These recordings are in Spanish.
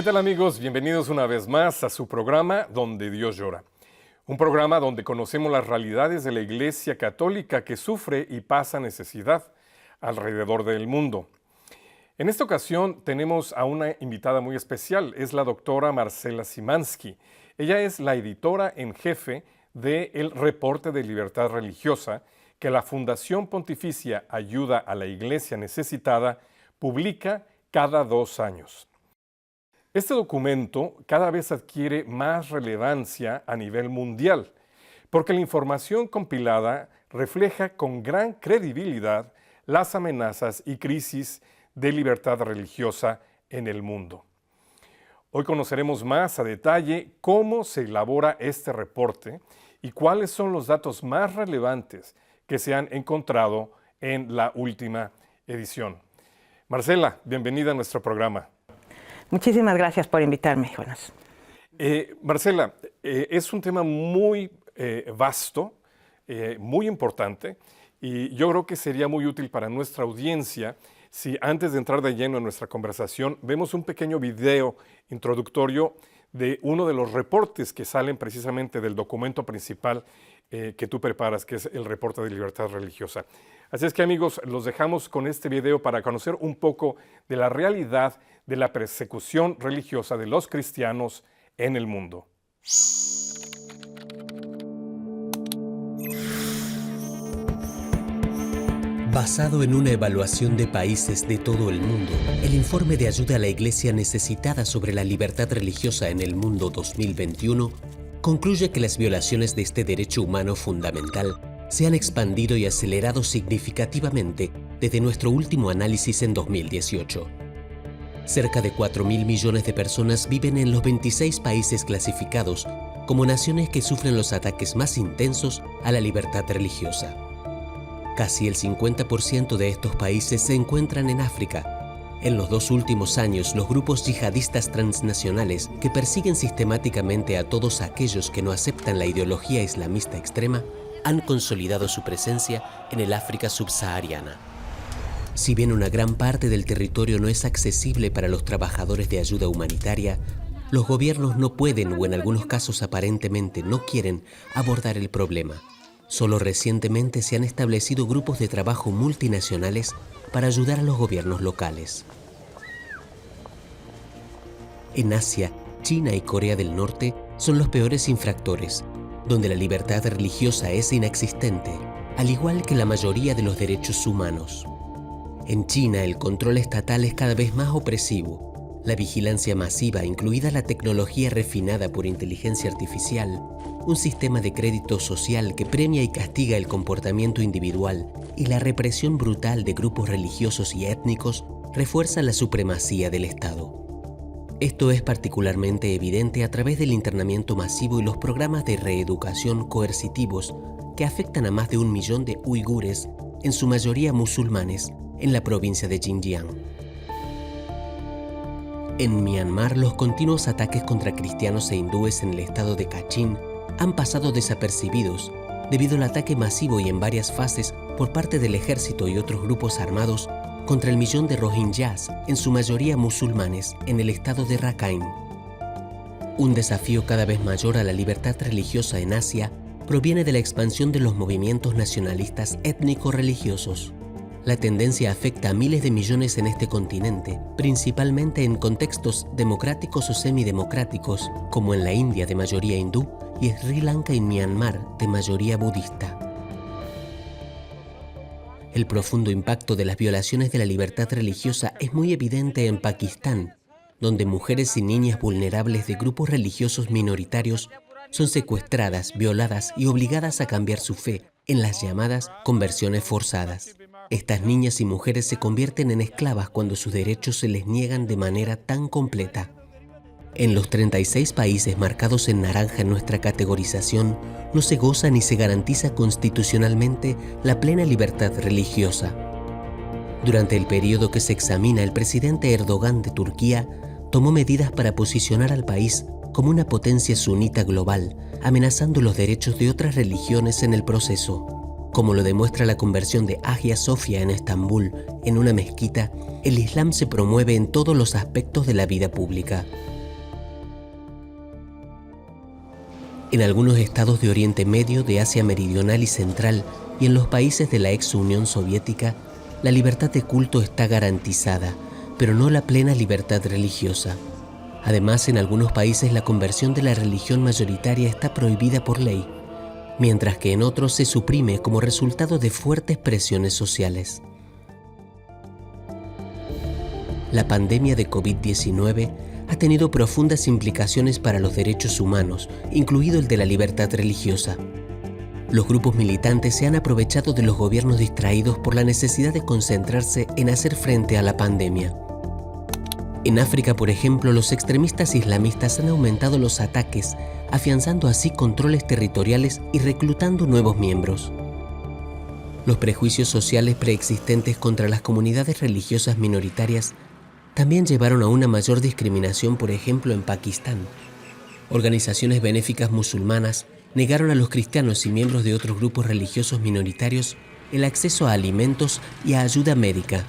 ¿Qué tal, amigos? Bienvenidos una vez más a su programa Donde Dios Llora. Un programa donde conocemos las realidades de la Iglesia Católica que sufre y pasa necesidad alrededor del mundo. En esta ocasión tenemos a una invitada muy especial, es la doctora Marcela Szymanski. Ella es la editora en jefe del Reporte de Libertad Religiosa que la Fundación Pontificia Ayuda a la Iglesia Necesitada publica cada 2 años. Este documento cada vez adquiere más relevancia a nivel mundial, porque la información compilada refleja con gran credibilidad las amenazas y crisis de libertad religiosa en el mundo. Hoy conoceremos más a detalle cómo se elabora este reporte y cuáles son los datos más relevantes que se han encontrado en la última edición. Marcela, bienvenida a nuestro programa. Muchísimas gracias por invitarme, Jonas. Marcela, es un tema muy vasto, muy importante, y yo creo que sería muy útil para nuestra audiencia si antes de entrar de lleno en nuestra conversación vemos un pequeño video introductorio de uno de los reportes que salen precisamente del documento principal que tú preparas, que es el Reporte de Libertad Religiosa. Así es que, amigos, los dejamos con este video para conocer un poco de la realidad de la persecución religiosa de los cristianos en el mundo. Basado en una evaluación de países de todo el mundo, el informe de ayuda a la Iglesia necesitada sobre la libertad religiosa en el mundo 2021 concluye que las violaciones de este derecho humano fundamental se han expandido y acelerado significativamente desde nuestro último análisis en 2018. Cerca de 4.000 millones de personas viven en los 26 países clasificados como naciones que sufren los ataques más intensos a la libertad religiosa. Casi el 50% de estos países se encuentran en África. En los 2 últimos años, los grupos yihadistas transnacionales que persiguen sistemáticamente a todos aquellos que no aceptan la ideología islamista extrema han consolidado su presencia en el África subsahariana. Si bien una gran parte del territorio no es accesible para los trabajadores de ayuda humanitaria, los gobiernos no pueden o en algunos casos aparentemente no quieren abordar el problema. Solo recientemente se han establecido grupos de trabajo multinacionales para ayudar a los gobiernos locales. En Asia, China y Corea del Norte son los peores infractores, donde la libertad religiosa es inexistente, al igual que la mayoría de los derechos humanos. En China, el control estatal es cada vez más opresivo. La vigilancia masiva, incluida la tecnología refinada por inteligencia artificial, un sistema de crédito social que premia y castiga el comportamiento individual y la represión brutal de grupos religiosos y étnicos refuerzan la supremacía del Estado. Esto es particularmente evidente a través del internamiento masivo y los programas de reeducación coercitivos que afectan a más de 1 millón de uigures, en su mayoría musulmanes, en la provincia de Xinjiang. En Myanmar, los continuos ataques contra cristianos e hindúes en el estado de Kachin han pasado desapercibidos debido al ataque masivo y en varias fases por parte del ejército y otros grupos armados contra el 1 millón de rohingyas, en su mayoría musulmanes, en el estado de Rakhine. Un desafío cada vez mayor a la libertad religiosa en Asia proviene de la expansión de los movimientos nacionalistas étnico-religiosos. La tendencia afecta a miles de millones en este continente, principalmente en contextos democráticos o semidemocráticos, como en la India de mayoría hindú y Sri Lanka y Myanmar de mayoría budista. El profundo impacto de las violaciones de la libertad religiosa es muy evidente en Pakistán, donde mujeres y niñas vulnerables de grupos religiosos minoritarios son secuestradas, violadas y obligadas a cambiar su fe en las llamadas conversiones forzadas. Estas niñas y mujeres se convierten en esclavas cuando sus derechos se les niegan de manera tan completa. En los 36 países marcados en naranja en nuestra categorización, no se goza ni se garantiza constitucionalmente la plena libertad religiosa. Durante el periodo que se examina, el presidente Erdogan de Turquía tomó medidas para posicionar al país como una potencia sunita global, amenazando los derechos de otras religiones en el proceso. Como lo demuestra la conversión de Hagia Sophia en Estambul en una mezquita, el Islam se promueve en todos los aspectos de la vida pública. En algunos estados de Oriente Medio, de Asia Meridional y Central y en los países de la ex Unión Soviética, la libertad de culto está garantizada, pero no la plena libertad religiosa. Además, en algunos países la conversión de la religión mayoritaria está prohibida por ley, mientras que en otros se suprime como resultado de fuertes presiones sociales. La pandemia de COVID-19 ha tenido profundas implicaciones para los derechos humanos, incluido el de la libertad religiosa. Los grupos militantes se han aprovechado de los gobiernos distraídos por la necesidad de concentrarse en hacer frente a la pandemia. En África, por ejemplo, los extremistas islamistas han aumentado los ataques, afianzando así controles territoriales y reclutando nuevos miembros. Los prejuicios sociales preexistentes contra las comunidades religiosas minoritarias también llevaron a una mayor discriminación, por ejemplo, en Pakistán. Organizaciones benéficas musulmanas negaron a los cristianos y miembros de otros grupos religiosos minoritarios el acceso a alimentos y a ayuda médica.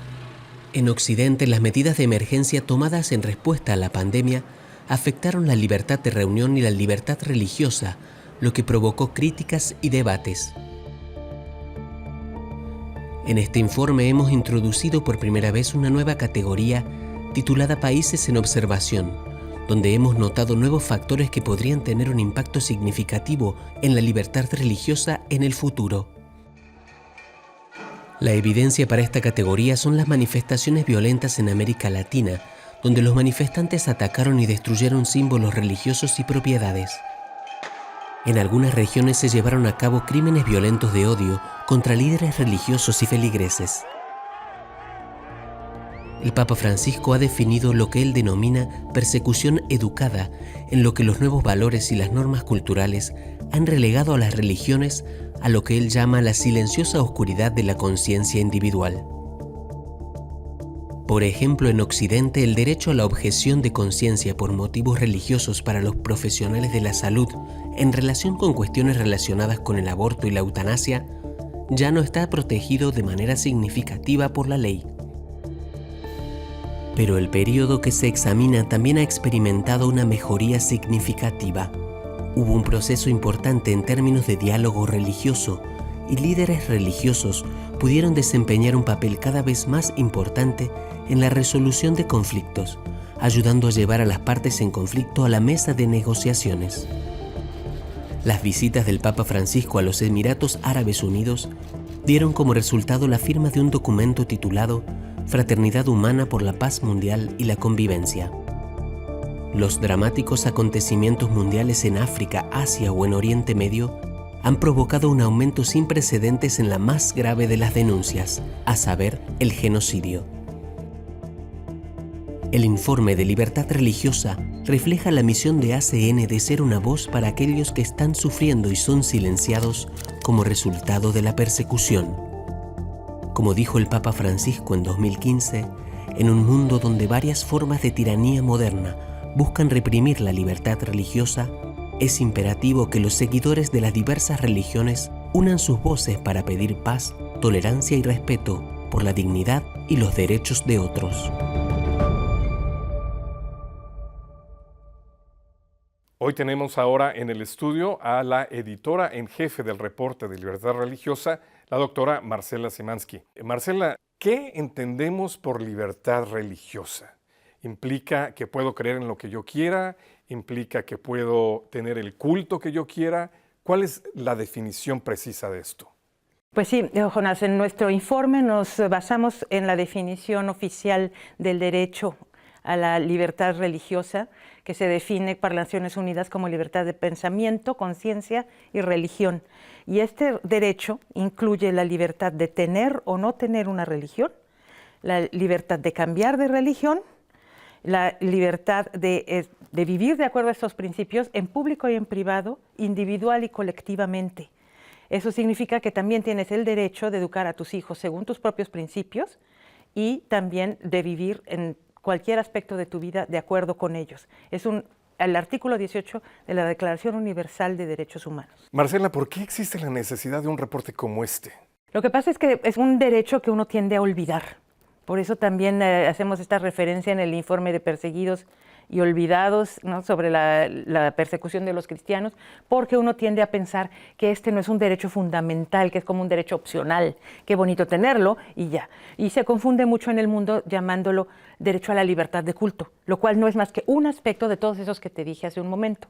En Occidente, las medidas de emergencia tomadas en respuesta a la pandemia afectaron la libertad de reunión y la libertad religiosa, lo que provocó críticas y debates. En este informe hemos introducido por primera vez una nueva categoría titulada Países en Observación, donde hemos notado nuevos factores que podrían tener un impacto significativo en la libertad religiosa en el futuro. La evidencia para esta categoría son las manifestaciones violentas en América Latina, donde los manifestantes atacaron y destruyeron símbolos religiosos y propiedades. En algunas regiones se llevaron a cabo crímenes violentos de odio contra líderes religiosos y feligreses. El Papa Francisco ha definido lo que él denomina persecución educada, en lo que los nuevos valores y las normas culturales han relegado a las religiones a lo que él llama la silenciosa oscuridad de la conciencia individual. Por ejemplo, en Occidente, el derecho a la objeción de conciencia por motivos religiosos para los profesionales de la salud en relación con cuestiones relacionadas con el aborto y la eutanasia ya no está protegido de manera significativa por la ley. Pero el periodo que se examina también ha experimentado una mejoría significativa. Hubo un proceso importante en términos de diálogo religioso y líderes religiosos pudieron desempeñar un papel cada vez más importante en la resolución de conflictos, ayudando a llevar a las partes en conflicto a la mesa de negociaciones. Las visitas del Papa Francisco a los Emiratos Árabes Unidos dieron como resultado la firma de un documento titulado Fraternidad Humana por la Paz Mundial y la Convivencia. Los dramáticos acontecimientos mundiales en África, Asia o en Oriente Medio han provocado un aumento sin precedentes en la más grave de las denuncias, a saber, el genocidio. El informe de libertad religiosa refleja la misión de ACN de ser una voz para aquellos que están sufriendo y son silenciados como resultado de la persecución. Como dijo el Papa Francisco en 2015, en un mundo donde varias formas de tiranía moderna buscan reprimir la libertad religiosa, es imperativo que los seguidores de las diversas religiones unan sus voces para pedir paz, tolerancia y respeto por la dignidad y los derechos de otros. Hoy tenemos ahora en el estudio a la editora en jefe del reporte de libertad religiosa, la doctora Marcela Szymanski. Marcela, ¿qué entendemos por libertad religiosa? ¿Implica que puedo creer en lo que yo quiera? ¿Implica que puedo tener el culto que yo quiera? ¿Cuál es la definición precisa de esto? Pues sí, Jonás, en nuestro informe nos basamos en la definición oficial del derecho a la libertad religiosa, que se define por las Naciones Unidas como libertad de pensamiento, conciencia y religión. Y este derecho incluye la libertad de tener o no tener una religión, la libertad de cambiar de religión, la libertad de vivir de acuerdo a estos principios en público y en privado, individual y colectivamente. Eso significa que también tienes el derecho de educar a tus hijos según tus propios principios y también de vivir en cualquier aspecto de tu vida de acuerdo con ellos. Es el artículo 18 de la Declaración Universal de Derechos Humanos. Marcela, ¿por qué existe la necesidad de un reporte como este? Lo que pasa es que es un derecho que uno tiende a olvidar. Por eso también hacemos esta referencia en el informe de perseguidos y olvidados, ¿no?, sobre la persecución de los cristianos, porque uno tiende a pensar que este no es un derecho fundamental, que es como un derecho opcional, qué bonito tenerlo y ya. Y se confunde mucho en el mundo llamándolo derecho a la libertad de culto, lo cual no es más que un aspecto de todos esos que te dije hace un momento.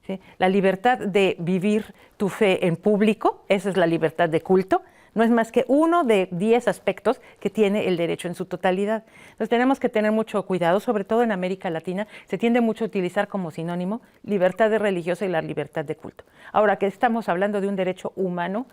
¿Sí? La libertad de vivir tu fe en público, esa es la libertad de culto, no es más que uno de 10 aspectos que tiene el derecho en su totalidad. Entonces tenemos que tener mucho cuidado, sobre todo en América Latina, se tiende mucho a utilizar como sinónimo libertad de religiosa y la libertad de culto. Ahora que estamos hablando de un derecho humano,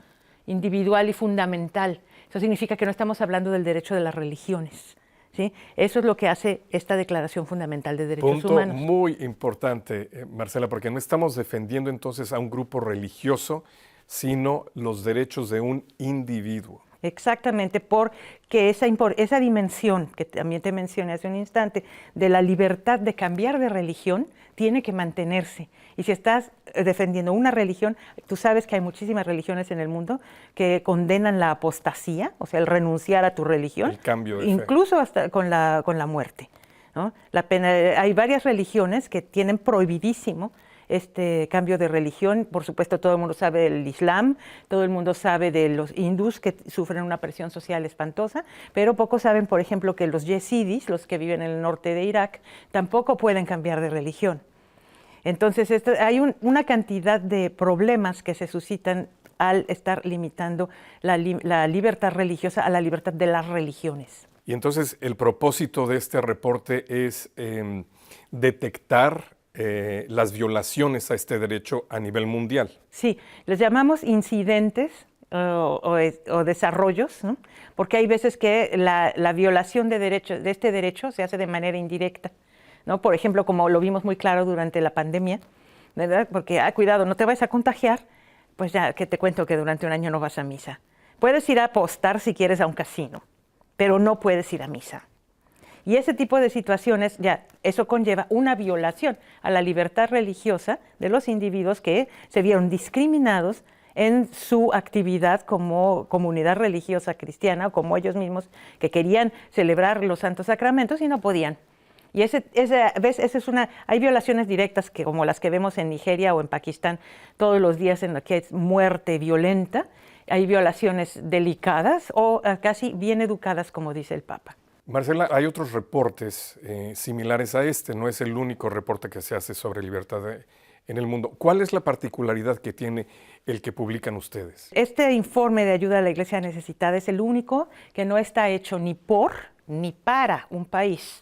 individual y fundamental, eso significa que no estamos hablando del derecho de las religiones. ¿Sí? Eso es lo que hace esta Declaración Fundamental de Derechos Humanos. Punto muy importante, Marcela, porque no estamos defendiendo entonces a un grupo religioso, sino los derechos de un individuo. Exactamente, porque esa dimensión que también te mencioné hace un instante, de la libertad de cambiar de religión, tiene que mantenerse. Y si estás defendiendo una religión, tú sabes que hay muchísimas religiones en el mundo que condenan la apostasía, o sea, el renunciar a tu religión, el cambio de fe, incluso hasta con la muerte, ¿no? Hay varias religiones que tienen prohibidísimo este cambio de religión. Por supuesto, todo el mundo sabe del Islam, todo el mundo sabe de los hindús que sufren una presión social espantosa, pero pocos saben, por ejemplo, que los yezidis, los que viven en el norte de Irak, tampoco pueden cambiar de religión. Entonces, hay una cantidad de problemas que se suscitan al estar limitando la libertad religiosa a la libertad de las religiones. Y entonces, el propósito de este reporte es detectar las violaciones a este derecho a nivel mundial. Sí, les llamamos incidentes o desarrollos, ¿no? Porque hay veces que la violación de este derecho se hace de manera indirecta, ¿no? Por ejemplo, como lo vimos muy claro durante la pandemia, ¿verdad? Porque, cuidado, no te vayas a contagiar, pues ya que te cuento que durante un año no vas a misa. Puedes ir a apostar si quieres a un casino, pero no puedes ir a misa. Y ese tipo de situaciones, ya, eso conlleva una violación a la libertad religiosa de los individuos que se vieron discriminados en su actividad como comunidad religiosa cristiana o como ellos mismos que querían celebrar los santos sacramentos y no podían. Y hay violaciones directas como las que vemos en Nigeria o en Pakistán todos los días en lo que es muerte violenta. Hay violaciones delicadas o casi bien educadas, como dice el Papa. Marcela, hay otros reportes similares a este, no es el único reporte que se hace sobre libertad en el mundo. ¿Cuál es la particularidad que tiene el que publican ustedes? Este informe de ayuda a la Iglesia necesitada es el único que no está hecho ni por ni para un país,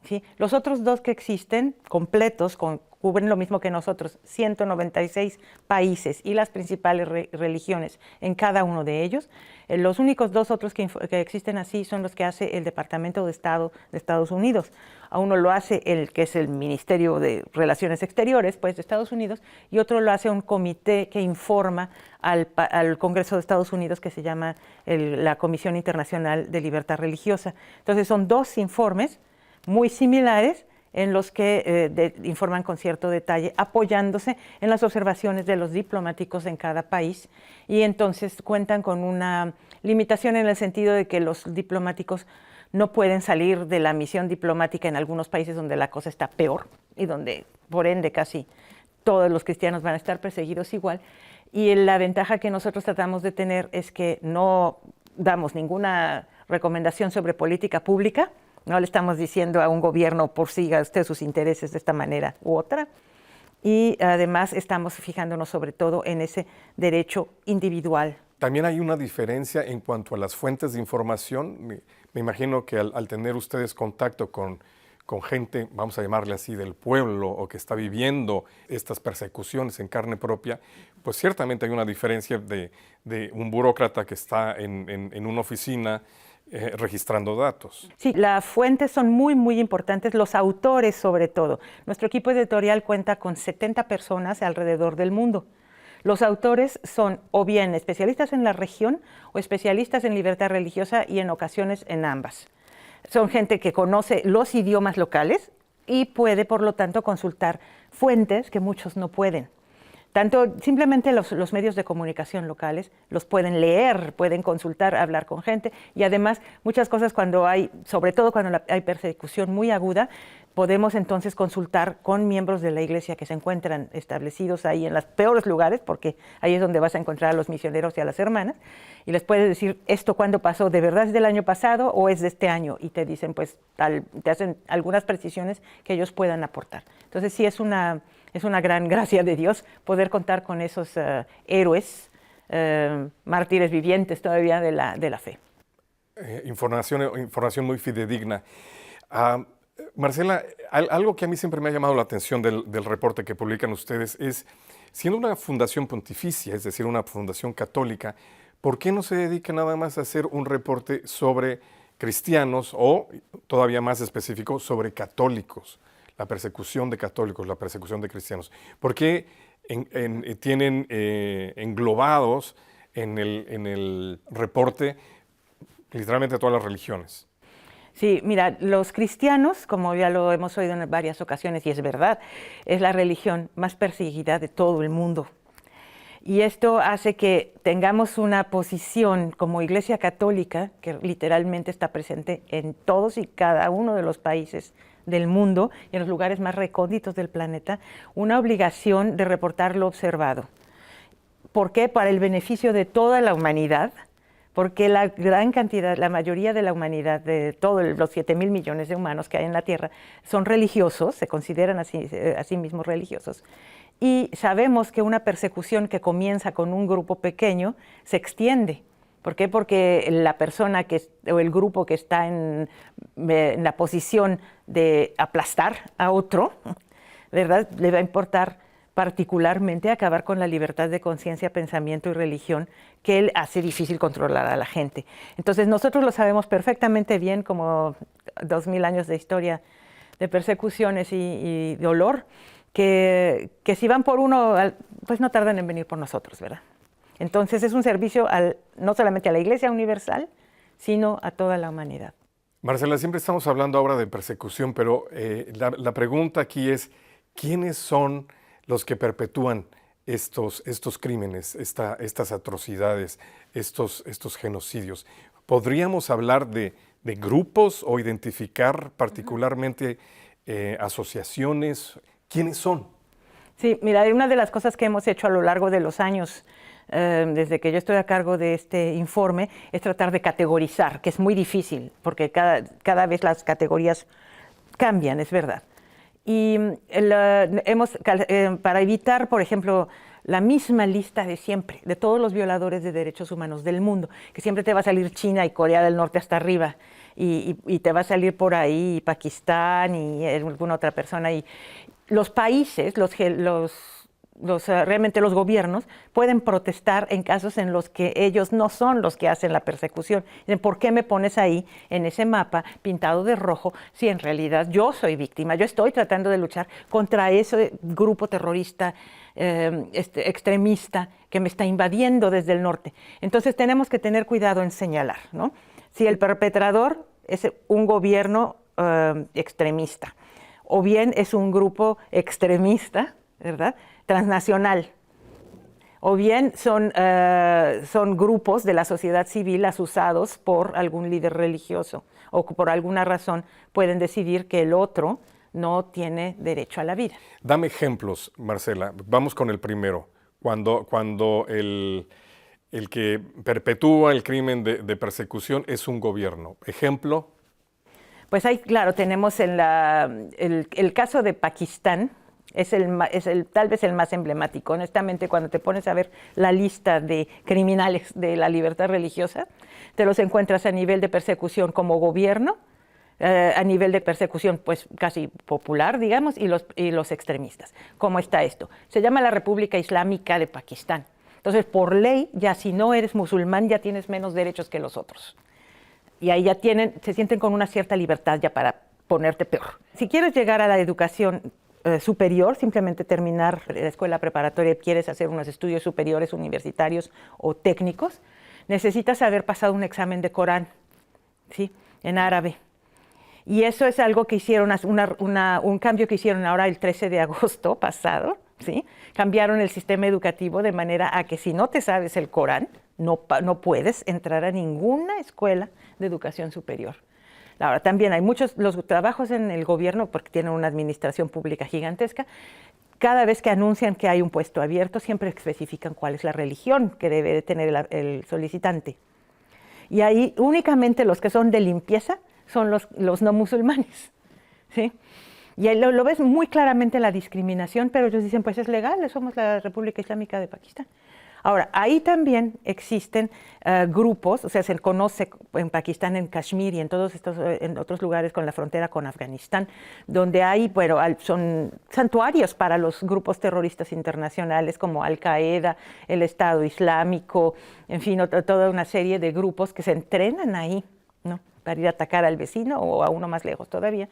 ¿sí? Los otros dos que existen, completos, cubren lo mismo que nosotros, 196 países y las principales religiones en cada uno de ellos. Los únicos dos otros que existen así son los que hace el Departamento de Estado de Estados Unidos. A uno lo hace que es el Ministerio de Relaciones Exteriores, pues, de Estados Unidos, y otro lo hace un comité que informa al Congreso de Estados Unidos, que se llama la Comisión Internacional de Libertad Religiosa. Entonces son dos informes muy similares, en los que informan con cierto detalle, apoyándose en las observaciones de los diplomáticos en cada país, y entonces cuentan con una limitación en el sentido de que los diplomáticos no pueden salir de la misión diplomática en algunos países donde la cosa está peor y donde, por ende, casi todos los cristianos van a estar perseguidos igual. Y la ventaja que nosotros tratamos de tener es que no damos ninguna recomendación sobre política pública. No le estamos diciendo a un gobierno persiga usted sus intereses de esta manera u otra. Y además estamos fijándonos sobre todo en ese derecho individual. También hay una diferencia en cuanto a las fuentes de información. Me imagino que al tener ustedes contacto con gente, vamos a llamarle así, del pueblo o que está viviendo estas persecuciones en carne propia, pues ciertamente hay una diferencia de un burócrata que está en una oficina registrando datos. Sí, las fuentes son muy, muy importantes, los autores sobre todo. Nuestro equipo editorial cuenta con 70 personas alrededor del mundo. Los autores son o bien especialistas en la región o especialistas en libertad religiosa y en ocasiones en ambas. Son gente que conoce los idiomas locales y puede, por lo tanto, consultar fuentes que muchos no pueden. Tanto simplemente los medios de comunicación locales los pueden leer, pueden consultar, hablar con gente, y además muchas cosas cuando hay, sobre todo cuando hay persecución muy aguda, podemos entonces consultar con miembros de la iglesia que se encuentran establecidos ahí en los peores lugares, porque ahí es donde vas a encontrar a los misioneros y a las hermanas, y les puedes decir, ¿esto cuándo pasó? ¿De verdad es del año pasado o es de este año? Y te dicen, pues, te hacen algunas precisiones que ellos puedan aportar. Entonces sí es una gran gracia de Dios poder contar con esos héroes, mártires vivientes todavía de la fe. Información muy fidedigna. Marcela, algo que a mí siempre me ha llamado la atención del reporte que publican ustedes es, siendo una fundación pontificia, es decir, una fundación católica, ¿por qué no se dedica nada más a hacer un reporte sobre cristianos o, todavía más específico, sobre católicos? La persecución de católicos, la persecución de cristianos. ¿Por qué tienen englobados en el reporte literalmente todas las religiones? Sí, mira, los cristianos, como ya lo hemos oído en varias ocasiones, y es verdad, es la religión más perseguida de todo el mundo. Y esto hace que tengamos una posición como Iglesia Católica, que literalmente está presente en todos y cada uno de los países del mundo y en los lugares más recónditos del planeta, una obligación de reportar lo observado. ¿Por qué? Para el beneficio de toda la humanidad, porque la gran cantidad, la mayoría de la humanidad, de todos los 7,000 millones de humanos que hay en la Tierra, son religiosos, se consideran a sí mismos religiosos, y sabemos que una persecución que comienza con un grupo pequeño se extiende. ¿Por qué? Porque la persona o el grupo que está en la posición de aplastar a otro, ¿verdad?, le va a importar particularmente acabar con la libertad de conciencia, pensamiento y religión que él hace difícil controlar a la gente. Entonces nosotros lo sabemos perfectamente bien, como 2000 años de historia de persecuciones y dolor, que si van por uno, pues no tardan en venir por nosotros, ¿verdad? Entonces es un servicio no solamente a la Iglesia Universal, sino a toda la humanidad. Marcela, siempre estamos hablando ahora de persecución, pero la pregunta aquí es, ¿quiénes son los que perpetúan estos crímenes, estas atrocidades, estos genocidios? ¿Podríamos hablar de grupos o identificar particularmente asociaciones? ¿Quiénes son? Sí, mira, una de las cosas que hemos hecho a lo largo de los años, desde que yo estoy a cargo de este informe, es tratar de categorizar, que es muy difícil, porque cada vez las categorías cambian, es verdad. Y para evitar, por ejemplo, la misma lista de siempre, de todos los violadores de derechos humanos del mundo, que siempre te va a salir China y Corea del Norte hasta arriba, y te va a salir por ahí Pakistán y alguna otra persona. Y los países, realmente los gobiernos, pueden protestar en casos en los que ellos no son los que hacen la persecución. Dicen, ¿por qué me pones ahí en ese mapa pintado de rojo si en realidad yo soy víctima? Yo estoy tratando de luchar contra ese grupo terrorista extremista que me está invadiendo desde el norte. Entonces tenemos que tener cuidado en señalar, ¿no? Si el perpetrador es un gobierno extremista, o bien es un grupo extremista, ¿verdad?, transnacional, o bien son grupos de la sociedad civil asusados por algún líder religioso, o por alguna razón pueden decidir que el otro no tiene derecho a la vida. Dame ejemplos, Marcela. Vamos con el primero. Cuando el que perpetúa el crimen de persecución es un gobierno. ¿Ejemplo? Pues ahí, claro, tenemos el caso de Pakistán, tal vez el más emblemático. Honestamente, cuando te pones a ver la lista de criminales de la libertad religiosa, te los encuentras a nivel de persecución como gobierno, a nivel de persecución pues casi popular, digamos, y los extremistas. ¿Cómo está esto? Se llama la República Islámica de Pakistán. Entonces, por ley, ya si no eres musulmán, ya tienes menos derechos que los otros. Y ahí ya se sienten con una cierta libertad ya para ponerte peor. Si quieres llegar a la educación superior, simplemente terminar la escuela preparatoria y quieres hacer unos estudios superiores, universitarios o técnicos, necesitas haber pasado un examen de Corán, ¿sí?, en árabe. Y eso es algo que hicieron, un cambio que hicieron ahora el 13 de agosto pasado, ¿sí? Cambiaron el sistema educativo de manera a que si no te sabes el Corán, no puedes entrar a ninguna escuela de educación superior. Ahora, también hay muchos, los trabajos en el gobierno, porque tienen una administración pública gigantesca, cada vez que anuncian que hay un puesto abierto, siempre especifican cuál es la religión que debe de tener el solicitante. Y ahí únicamente los que son de limpieza son los no musulmanes, ¿sí? Y ahí lo ves muy claramente la discriminación, pero ellos dicen, pues es legal, somos la República Islámica de Pakistán. Ahora, ahí también existen grupos, o sea, se conoce en Pakistán, en Kashmir y en todos estos, en otros lugares con la frontera con Afganistán, donde hay, bueno, son santuarios para los grupos terroristas internacionales como Al-Qaeda, el Estado Islámico, en fin, toda una serie de grupos que se entrenan ahí, ¿no?, para ir a atacar al vecino o a uno más lejos todavía,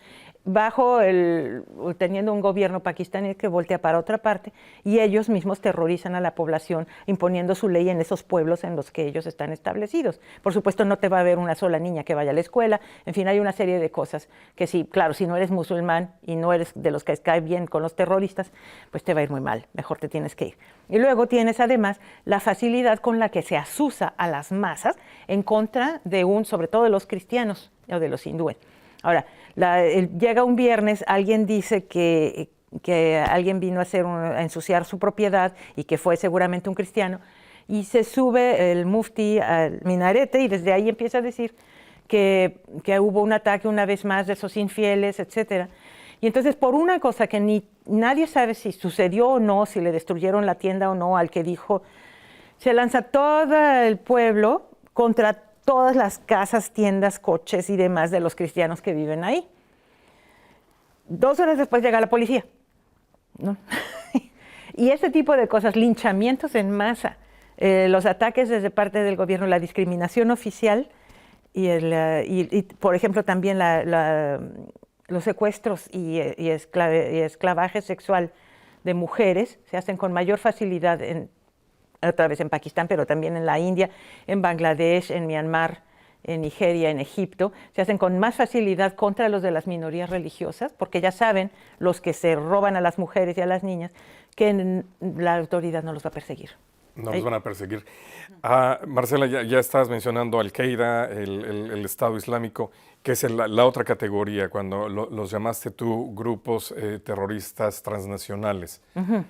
teniendo un gobierno pakistaní que voltea para otra parte, y ellos mismos terrorizan a la población imponiendo su ley en esos pueblos en los que ellos están establecidos. Por supuesto, no te va a haber una sola niña que vaya a la escuela, en fin, hay una serie de cosas que sí, claro, si no eres musulmán y no eres de los que cae bien con los terroristas, pues te va a ir muy mal, mejor te tienes que ir. Y luego tienes además la facilidad con la que se asusa a las masas en contra de sobre todo de los cristianos o de los hindúes. Ahora, llega un viernes, alguien dice que alguien vino a ensuciar su propiedad y que fue seguramente un cristiano, y se sube el mufti al minarete y desde ahí empieza a decir que hubo un ataque una vez más de esos infieles, etc. Y entonces, por una cosa que nadie sabe si sucedió o no, si le destruyeron la tienda o no al que dijo, se lanza todo el pueblo contra todas las casas, tiendas, coches y demás de los cristianos que viven ahí. 2 horas después llega la policía, ¿no? Y ese tipo de cosas, linchamientos en masa, los ataques desde parte del gobierno, la discriminación oficial y por ejemplo, también los secuestros y esclavaje sexual de mujeres se hacen con mayor facilidad otra vez en Pakistán, pero también en la India, en Bangladesh, en Myanmar, en Nigeria, en Egipto, se hacen con más facilidad contra los de las minorías religiosas, porque ya saben los que se roban a las mujeres y a las niñas que la autoridad no los va a perseguir. No los van a perseguir. Marcela, ya estabas mencionando Al-Qaeda, el Estado Islámico, que es la otra categoría, cuando los llamaste tú grupos terroristas transnacionales. Uh-huh.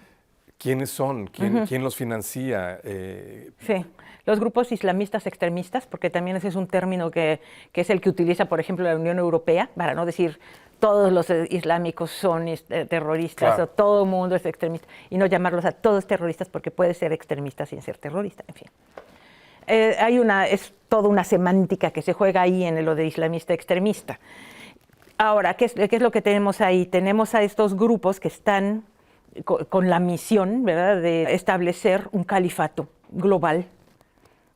¿Quiénes son? ¿Quién los financia? Sí, los grupos islamistas extremistas, porque también ese es un término que es el que utiliza, por ejemplo, la Unión Europea, para no decir todos los islámicos son terroristas, claro, o todo el mundo es extremista, y no llamarlos a todos terroristas porque puede ser extremista sin ser terrorista, en fin. Es toda una semántica que se juega ahí en lo de islamista extremista. Ahora, ¿qué es lo que tenemos ahí? Tenemos a estos grupos que están con la misión, ¿verdad?, de establecer un califato global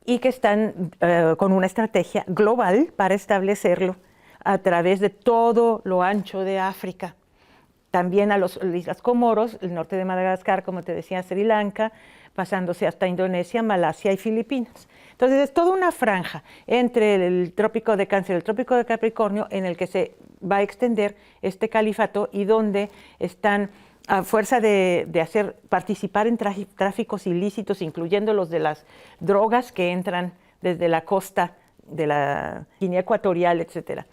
y que están con una estrategia global para establecerlo a través de todo lo ancho de África. También a las Islas Comoros, el norte de Madagascar, como te decía, Sri Lanka, pasándose hasta Indonesia, Malasia y Filipinas. Entonces es toda una franja entre el trópico de Cáncer y el trópico de Capricornio en el que se va a extender este califato y donde están a fuerza de hacer participar en tráficos ilícitos, incluyendo los de las drogas que entran desde la costa de la Guinea Ecuatorial, etcétera.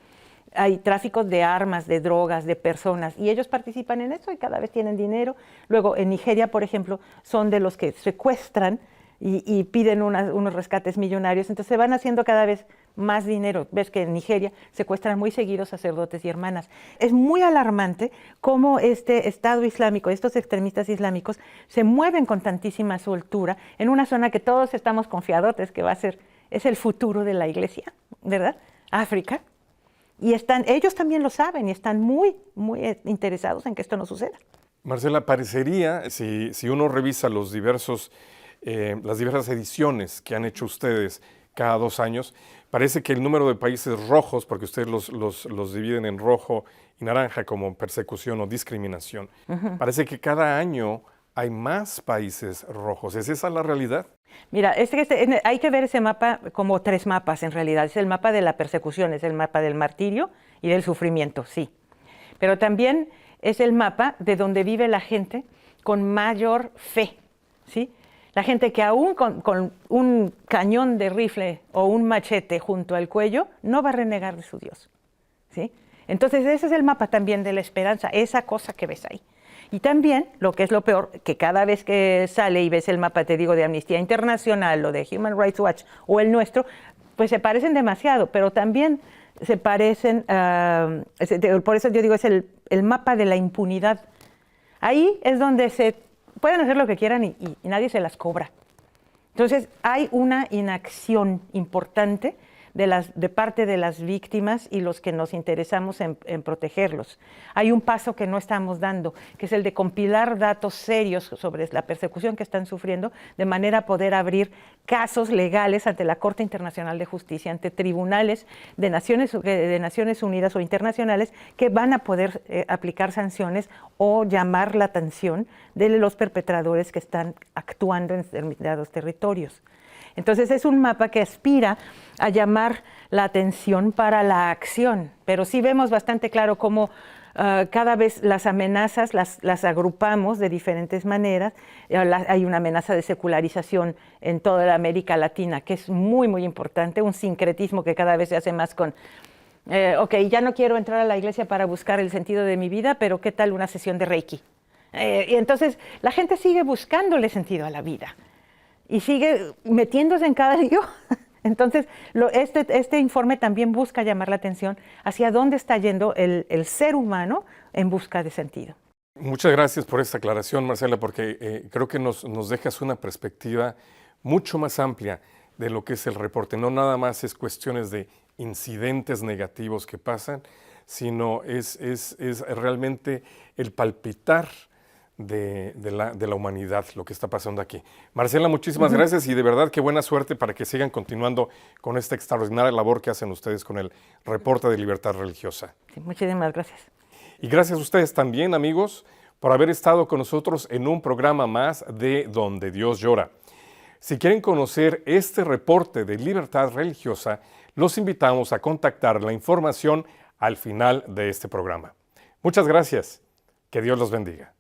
Hay tráficos de armas, de drogas, de personas, y ellos participan en eso y cada vez tienen dinero. Luego, en Nigeria, por ejemplo, son de los que secuestran y piden unos rescates millonarios, entonces se van haciendo cada vez más dinero. Ves que en Nigeria secuestran muy seguidos sacerdotes y hermanas. Es muy alarmante cómo este Estado Islámico, estos extremistas islámicos, se mueven con tantísima soltura en una zona que todos estamos confiadotes que es el futuro de la Iglesia, ¿verdad? África. Y ellos también lo saben y están muy, muy interesados en que esto no suceda. Marcela, parecería, si uno revisa las diversas ediciones que han hecho ustedes cada 2 años, parece que el número de países rojos, porque ustedes los dividen en rojo y naranja como persecución o discriminación, uh-huh, parece que cada año hay más países rojos. ¿Es esa la realidad? Mira, hay que ver ese mapa como 3 mapas en realidad. Es el mapa de la persecución, es el mapa del martirio y del sufrimiento, sí. Pero también es el mapa de donde vive la gente con mayor fe, ¿sí? La gente que aún con un cañón de rifle o un machete junto al cuello no va a renegar de su Dios, ¿sí? Entonces ese es el mapa también de la esperanza, esa cosa que ves ahí. Y también, lo que es lo peor, que cada vez que sale y ves el mapa, te digo, de Amnistía Internacional o de Human Rights Watch o el nuestro, pues se parecen demasiado, pero también se parecen, por eso yo digo, es el mapa de la impunidad. Ahí es donde se pueden hacer lo que quieran y nadie se las cobra. Entonces hay una inacción importante de parte de las víctimas y los que nos interesamos en protegerlos. Hay un paso que no estamos dando, que es el de compilar datos serios sobre la persecución que están sufriendo, de manera a poder abrir casos legales ante la Corte Internacional de Justicia, ante tribunales de Naciones Unidas o internacionales que van a poder aplicar sanciones o llamar la atención de los perpetradores que están actuando en determinados territorios. Entonces es un mapa que aspira a llamar la atención para la acción, pero sí vemos bastante claro cómo cada vez las amenazas las agrupamos de diferentes maneras. Hay una amenaza de secularización en toda la América Latina que es muy, muy importante, un sincretismo que cada vez se hace más con, ok, ya no quiero entrar a la iglesia para buscar el sentido de mi vida, pero ¿qué tal una sesión de Reiki? Y entonces la gente sigue buscándole sentido a la vida y sigue metiéndose en cada lío. Entonces, este informe también busca llamar la atención hacia dónde está yendo el ser humano en busca de sentido. Muchas gracias por esta aclaración, Marcela, porque creo que nos dejas una perspectiva mucho más amplia de lo que es el reporte. No nada más es cuestiones de incidentes negativos que pasan, sino es realmente el palpitar de la humanidad, lo que está pasando aquí. Marcela, muchísimas gracias y de verdad qué buena suerte para que sigan continuando con esta extraordinaria labor que hacen ustedes con el reporte de libertad religiosa. Sí, muchísimas gracias. Y gracias a ustedes también, amigos, por haber estado con nosotros en un programa más de Donde Dios Llora. Si quieren conocer este reporte de libertad religiosa, los invitamos a contactar la información al final de este programa. Muchas gracias. Que Dios los bendiga.